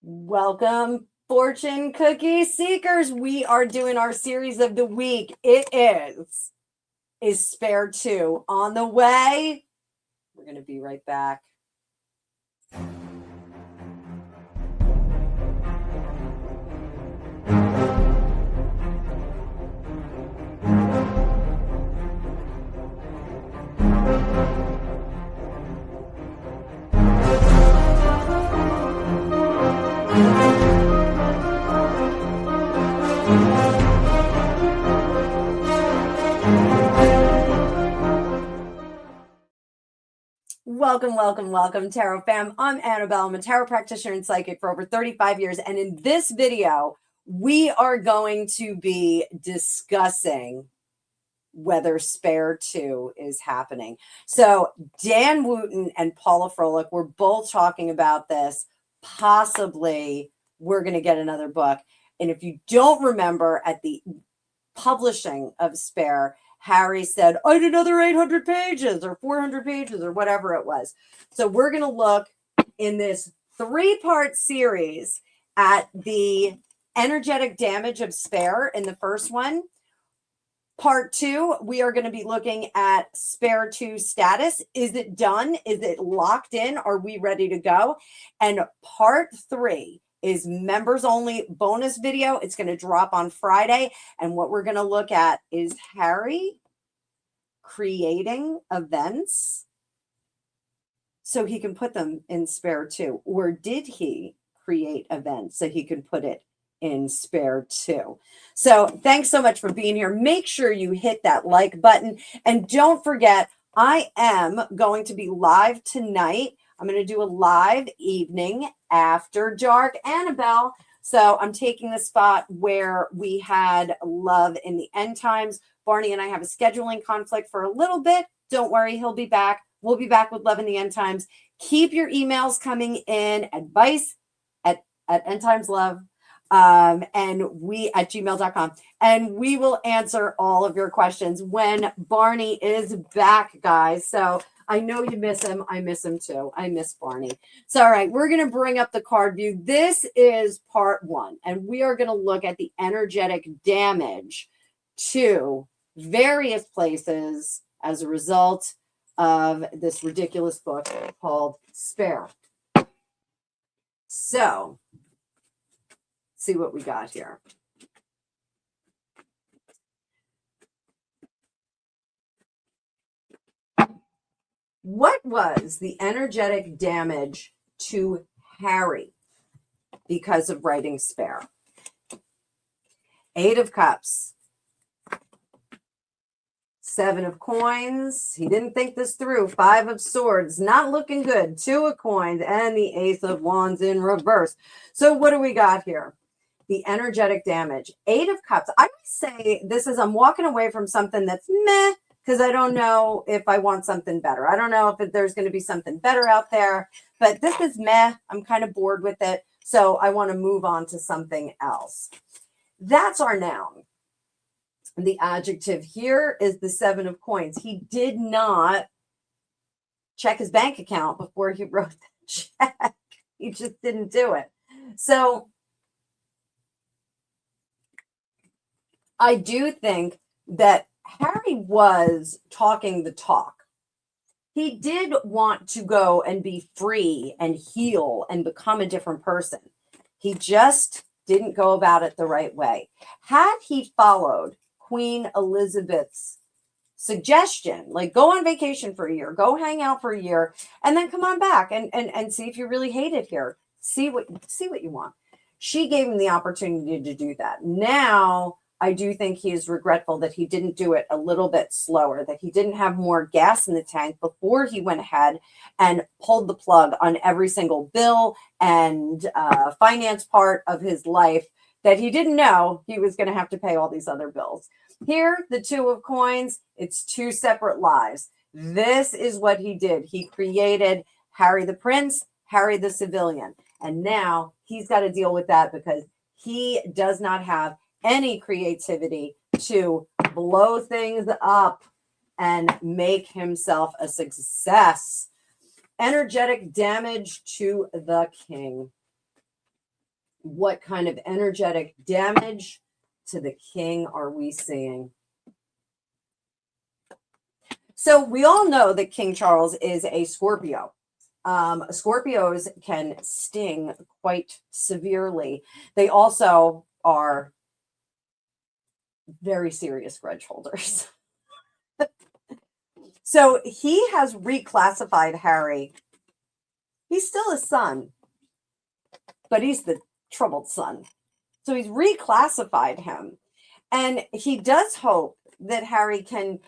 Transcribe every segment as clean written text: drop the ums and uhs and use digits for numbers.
Welcome, fortune cookie seekers. We are doing our series of the week. It is Spare 2 on the way. We're going to be right back. Welcome, Tarot fam. I'm Annabelle. I'm a tarot practitioner and psychic for over 35 years. And in this video, we are going to be discussing whether Spare 2 is happening. So Dan Wooten and Paula Froelich were both talking about this. Possibly we're going to get another book. And if you don't remember, at the publishing of Spare, Harry said, I had another 800 pages or 400 pages or whatever it was. So we're going to look in this 3-part series at the energetic damage of Spare in the first one. Part 2, we are going to be looking at Spare 2 status. Is it done? Is it locked in? Are we ready to go? And part 3 is members only bonus video. It's going to drop on Friday. And what we're going to look at is Harry creating events so he can put them in Spare 2. Or did he create events so he can put it in Spare 2? So thanks so much for being here. Make sure you hit that like button. And don't forget, I am going to be live tonight. I'm going to do a live evening after dark, Annabelle. So I'm taking the spot where we had Love in the End Times. Barney and I have a scheduling conflict for a little bit. Don't worry, he'll be back. We'll be back with Love in the End Times. Keep your emails coming in, advice at endtimeslove and we at gmail.com. And we will answer all of your questions when Barney is back, guys. So I know you miss him. I miss him too. I miss Barney. So, all right, we're going to bring up the card view. This is part 1, and we are going to look at the energetic damage to various places as a result of this ridiculous book called Spare. So, see what we got here. What was the energetic damage to Harry because of writing Spare? 8 of Cups. 7 of Coins. He didn't think this through. 5 of Swords. Not looking good. 2 of Coins. And the Ace of Wands in reverse. So what do we got here? The energetic damage. 8 of Cups. I would say this is, I'm walking away from something that's meh, because I don't know if I want something better. I don't know if there's going to be something better out there, but this is meh. I'm kind of bored with it. So I want to move on to something else. That's our noun. The adjective here is the 7 of Coins. He did not check his bank account before he wrote the check. He just didn't do it. So I do think that Harry was talking the talk. He did want to go and be free and heal and become a different person. He just didn't go about it the right way. Had he followed Queen Elizabeth's suggestion, like go on vacation for a year, go hang out for a year, and then come on back and see if you really hate it here. See what you want. She gave him the opportunity to do that. Now, I do think he is regretful that he didn't do it a little bit slower, that he didn't have more gas in the tank before he went ahead and pulled the plug on every single bill and finance part of his life that he didn't know he was going to have to pay all these other bills. Here, the 2 of Coins, it's 2 separate lives. This is what he did. He created Harry the Prince, Harry the Civilian. And now he's got to deal with that because he does not have any creativity to blow things up and make himself a success. Energetic damage to the king. What kind of energetic damage to the king are we seeing? So we all know that King Charles is a Scorpio. Scorpios can sting quite severely. They also are very serious grudge holders. So he has reclassified Harry. He's still a son, but he's the troubled son. So he's reclassified him. And he does hope that Harry can,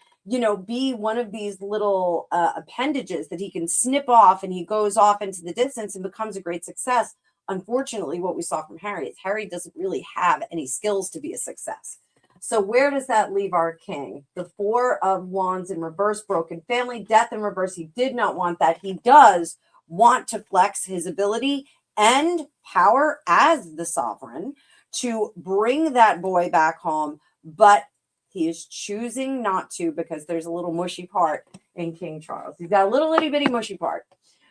be one of these little appendages that he can snip off, and he goes off into the distance and becomes a great success. Unfortunately, what we saw from Harry is Harry doesn't really have any skills to be a success. So where does that leave our king? The Four of Wands in reverse, broken family, death in reverse. He did not want that. He does want to flex his ability and power as the sovereign to bring that boy back home, but he is choosing not to because there's a little mushy part in King Charles. He's got a little itty bitty mushy part.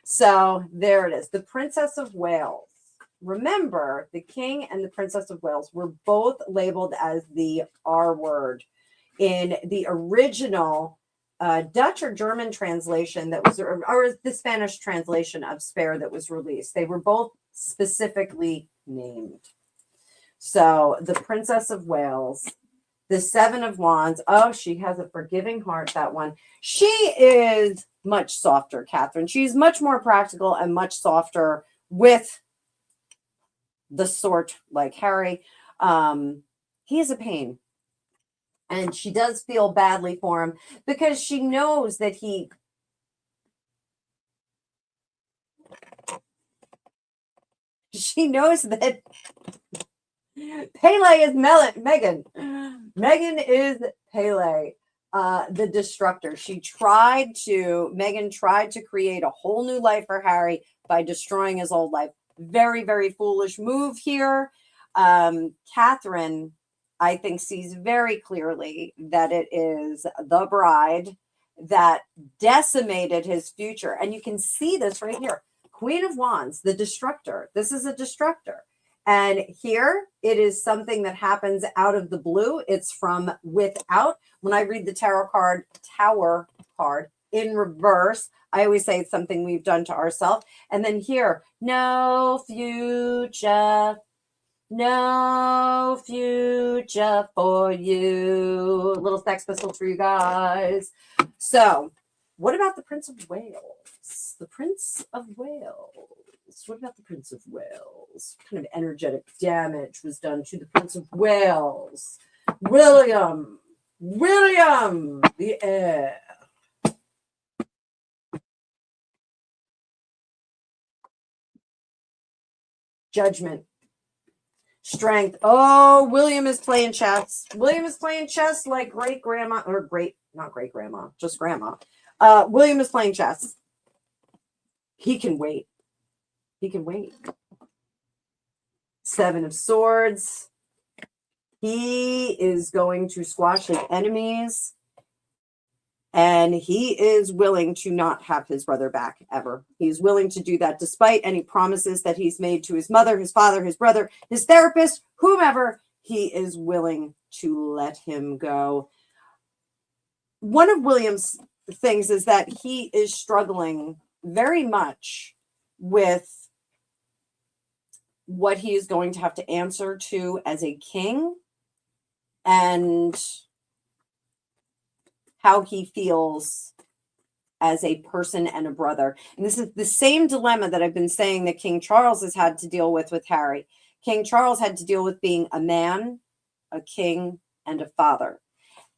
So there it is. The Princess of Wales. Remember, the King and the Princess of Wales were both labeled as the R word in the original Dutch or German translation that was, or the Spanish translation of Spare that was released. They were both specifically named. So the Princess of Wales, the Seven of Wands. Oh, she has a forgiving heart, that one. She is much softer, Catherine. She's much more practical and much softer with the sort like Harry. He is a pain. And she does feel badly for him because she knows that she knows that Pele is Megan. Megan is Pele, the destructor. Megan tried to create a whole new life for Harry by destroying his old life. Very, very foolish move here. Catherine, I think, sees very clearly that it is the bride that decimated his future. And you can see this right here. Queen of Wands, the destructor. This is a destructor. And here it is something that happens out of the blue. It's from without. When I read the tarot card, Tower card in reverse, I always say it's something we've done to ourselves. And then here, no future for you. A little Sex Pistols for you guys. So what about the Prince of Wales? The Prince of Wales. What about the Prince of Wales? What kind of energetic damage was done to the Prince of Wales? William, the heir. Judgment. Strength. Oh, William is playing chess. William is playing chess like great-grandma, or not great-grandma, just grandma. William is playing chess. He can wait. He can wait. Seven of Swords. He is going to squash his enemies. And he is willing to not have his brother back ever. He's willing to do that despite any promises that he's made to his mother, his father, his brother, his therapist, whomever. He is willing to let him go. One of William's things is that he is struggling very much with what he is going to have to answer to as a king and how he feels as a person and a brother. And this is the same dilemma that I've been saying that King Charles has had to deal with Harry. King Charles had to deal with being a man, a king, and a father.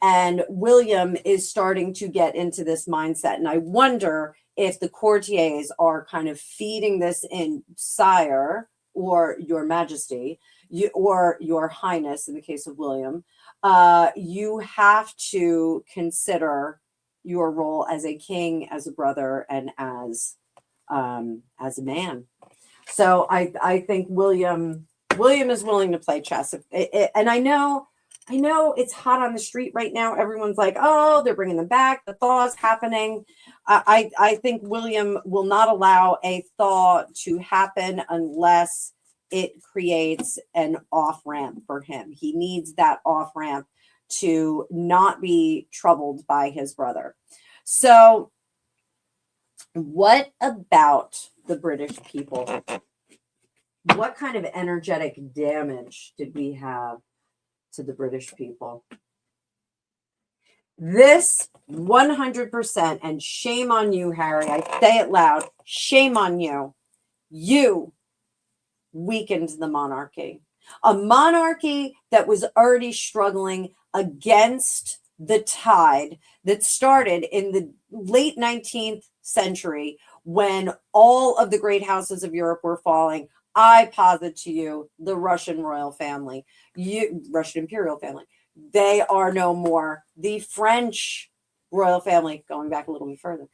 And William is starting to get into this mindset. And I wonder if the courtiers are kind of feeding this in, sire, or your majesty, or your highness in the case of William. You have to consider your role as a king, as a brother, and as a man. So I think William is willing to play chess. And I know it's hot on the street right now. Everyone's like, oh, they're bringing them back. The thaw is happening. I think William will not allow a thaw to happen unless it creates an off-ramp for him. He needs that off-ramp to not be troubled by his brother. So what about the British people? What kind of energetic damage did we have to the British people? This 100%, and shame on you, Harry. I say it loud. Shame on you. You weakened the monarchy. A monarchy that was already struggling against the tide that started in the late 19th century when all of the great houses of Europe were falling. I posit to you the Russian royal family, Russian imperial family. They are no more. The French royal family, going back a little bit further,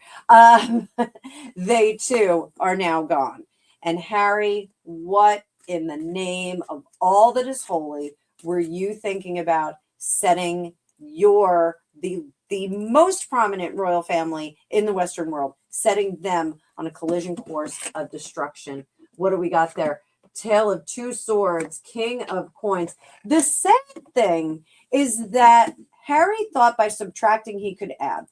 they too are now gone. And Harry, what in the name of all that is holy were you thinking about setting the most prominent royal family in the Western world, setting them on a collision course of destruction? What do we got there? Tale of Two Swords, King of Coins. The sad thing is that Harry thought by subtracting he could add.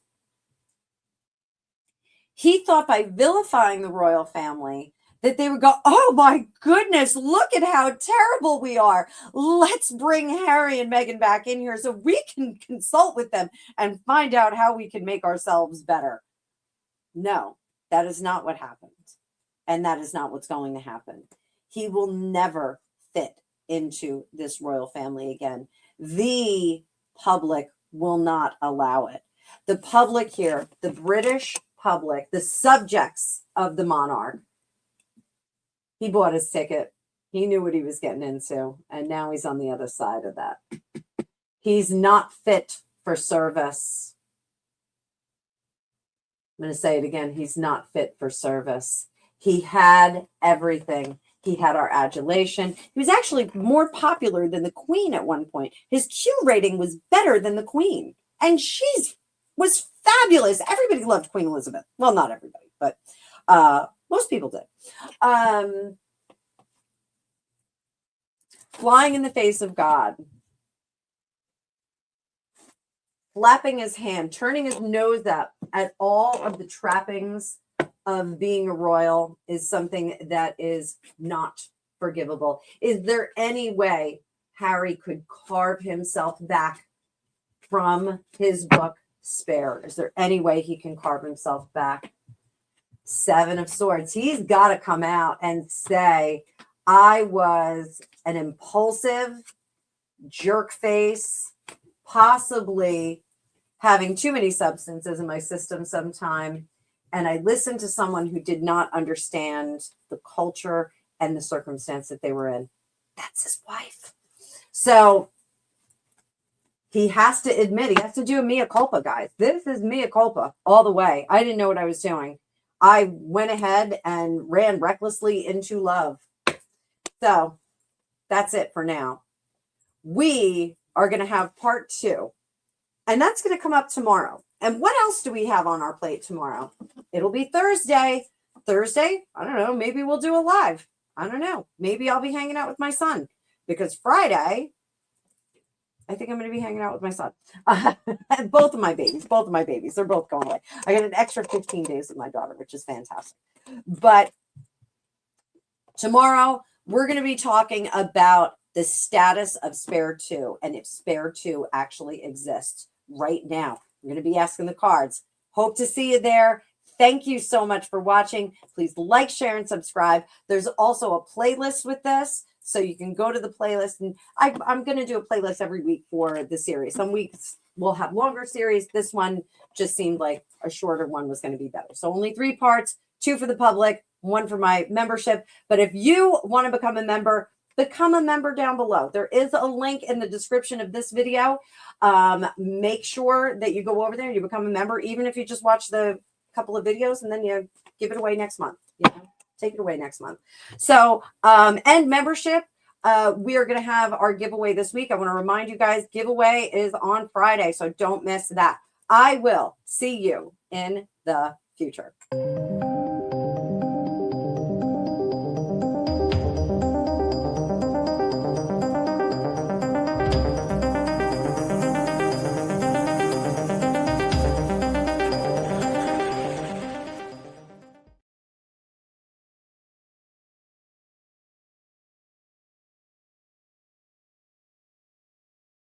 He thought by vilifying the royal family that they would go, oh my goodness, look at how terrible we are. Let's bring Harry and Meghan back in here so we can consult with them and find out how we can make ourselves better. No, that is not what happened. And that is not what's going to happen. He will never fit into this royal family again. The public will not allow it. The public here, the British public, the subjects of the monarch, he bought his ticket. He knew what he was getting into. And now he's on the other side of that. He's not fit for service. I'm going to say it again. He's not fit for service. He had everything. He had our adulation. He was actually more popular than the Queen at one point. His Q rating was better than the Queen. And she was fabulous. Everybody loved Queen Elizabeth. Well, not everybody, but most people did. Flying in the face of God. Flapping his hand, turning his nose up at all of the trappings of being a royal is something that is not forgivable. Is there any way Harry could carve himself back from his book, Spare? Is there any way he can carve himself back? Seven of Swords. He's got to come out and say, I was an impulsive jerk face, possibly having too many substances in my system sometime. And I listened to someone who did not understand the culture and the circumstance that they were in. That's his wife. So he has to admit, he has to do a mea culpa, guys. This is mea culpa all the way. I didn't know what I was doing. I went ahead and ran recklessly into love. So that's it for now. We are going to have part 2. And that's going to come up tomorrow. And what else do we have on our plate tomorrow? It'll be Thursday. Thursday, I don't know. Maybe we'll do a live. I don't know. Maybe I'll be hanging out with my son. Because Friday, I think I'm going to be hanging out with my son. Both of my babies. They're both going away. I got an extra 15 days with my daughter, which is fantastic. But tomorrow, we're going to be talking about the status of Spare 2 and if Spare 2 actually exists right now. I'm going to be asking the cards. Hope to see you there. Thank you so much for watching. Please like, share, and subscribe. There's also a playlist with this, so you can go to the playlist. And I'm going to do a playlist every week for the series. Some weeks we'll have longer series. This one just seemed like a shorter one was going to be better. So only 3 parts, 2 for the public, 1 for my membership. But if you want to become a member down below. There is a link in the description of this video. Make sure that you go over there and you become a member, even if you just watch the couple of videos and then you give it away next month. Take it away next month. So, and membership, we are going to have our giveaway this week. I want to remind you guys, giveaway is on Friday, so don't miss that. I will see you in the future.